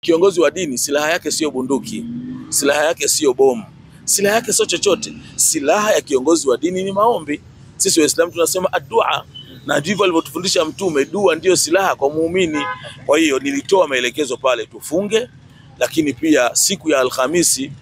Kiongozi wa dini silaha yake sio bunduki, silaha yake sio bomu, silaha yake sio chochote. Silaha ya kiongozi wa dini ni maombi. Sisi Waislamu tunasema addu'a, na ndivyo alivyotufundisha Mtume, dua ndio silaha kwa muumini. Kwa hiyo nilitoa maelekezo pale tufunge, lakini pia siku ya Alhamisi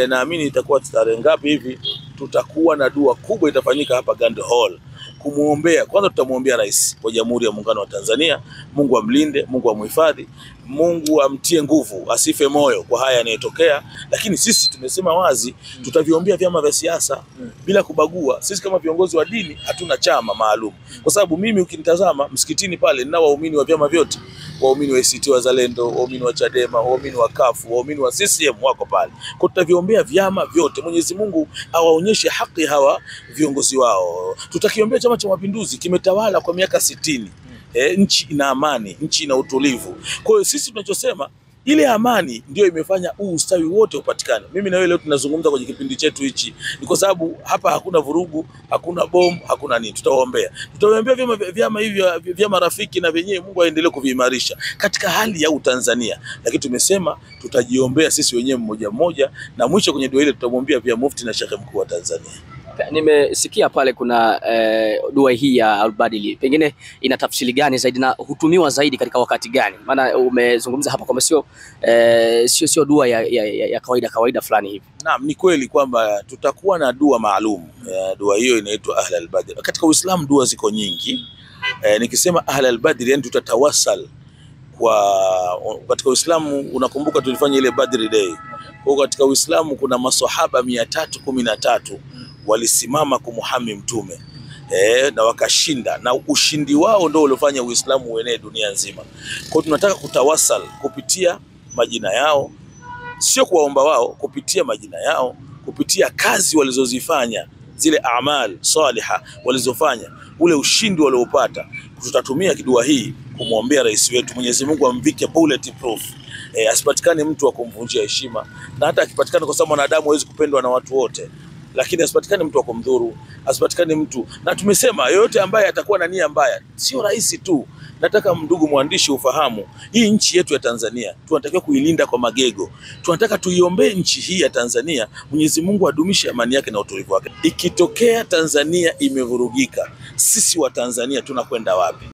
naamini itakuwa tarehe ngapi hivi, tutakuwa na dua kubwa itafanyika hapa Gand Hall kumuombea. Kwanza tutamuombea Rais wa Jamhuri ya Muungano wa Tanzania, Mungu amlinde, Mungu amhifadhi, Mungu amtie nguvu, asife moyo kwa haya yanayotokea. Lakini sisi tumesema wazi tutaviombea vyama vya siasa bila kubagua. Sisi kama viongozi wa dini hatuna chama maalum, kwa sababu mimi ukinitazama msikitini pale nina waumini wa vyama vyote, waumini wa ACT Wazalendo, waumini wa Chadema, waumini wa CUF, waumini wa CCM wako pale. Kwa tutaviombea vyama vyote, Mwenyezi Mungu awaonyeshe haki hawa viongozi wao. Tutakiombea Chama cha Mapinduzi, kimetawala kwa miaka 60. Nchi ina amani, nchi ina utulivu. Kwa hiyo sisi tunachosema ile amani ndio imefanya ustawi wote upatikane. Mimi na wewe leo tunazungumza kwenye kipindi chetu hichi ni kwa sababu hapa hakuna vurugu, hakuna bomu, hakuna nini. Tutaombea vyama hivi vya marafiki, na wenyewe Mungu aendelee kuviimarisha katika hali ya Tanzania. Lakini tumesema tutajiombea sisi wenyewe mmoja mmoja, na mwisho kwenye dua ile tutamwombea pia Mufti na Sheikh Mkuu wa Tanzania. Nimesikia pale kuna dua hii ya Al-Badili, pengine ina tafsiri gani zaidi na hutumiwa zaidi katika wakati gani? Maana umezungumza hapa kwamba sio dua ya kawaida fulani hivi. Naam, ni kweli kwamba tutakuwa na dua maalum. Dua hiyo inaitwa Ahlul Badr. Katika Uislamu dua ziko nyingi. Nikisema Ahlul Badr yani tutatawasal katika Uislamu, unakumbuka tulifanya ile Badr Day. Kwa katika Uislamu kuna maswahaba 313 walisimama kumuhami Mtume na wakashinda, na ushindi wao ndio uliofanya Uislamu uenee dunia nzima. Kwa tunataka kutawasal kupitia majina yao, sio kuwaomba wao, kupitia majina yao, kupitia kazi walizozifanya, zile amal saliha walizofanya, ule ushindi waliopata. Tutatumia kidua hii kumwombea rais wetu, Mwenyezi Mungu amvike bulletproof, asipatikane mtu wa kumvunjia heshima, na hata akipatikana, kwa sababu wanadamu hawezi kupendwa na watu wote, lakini asipatikane mtu wa kumdhuru, asipatikane mtu. Na tumesema yoyote ambaye atakuwa na nia mbaya, sio rais tu. Nataka ndugu mwandishi ufahamu, hii nchi yetu ya Tanzania tunatakiwa kuilinda kwa magego. Tunataka tuiombee nchi hii ya Tanzania, Mwenyezi Mungu adumishe amani yake na utulivu wake. Ikitokea Tanzania imevurugika, sisi wa Tanzania tunakwenda wapi?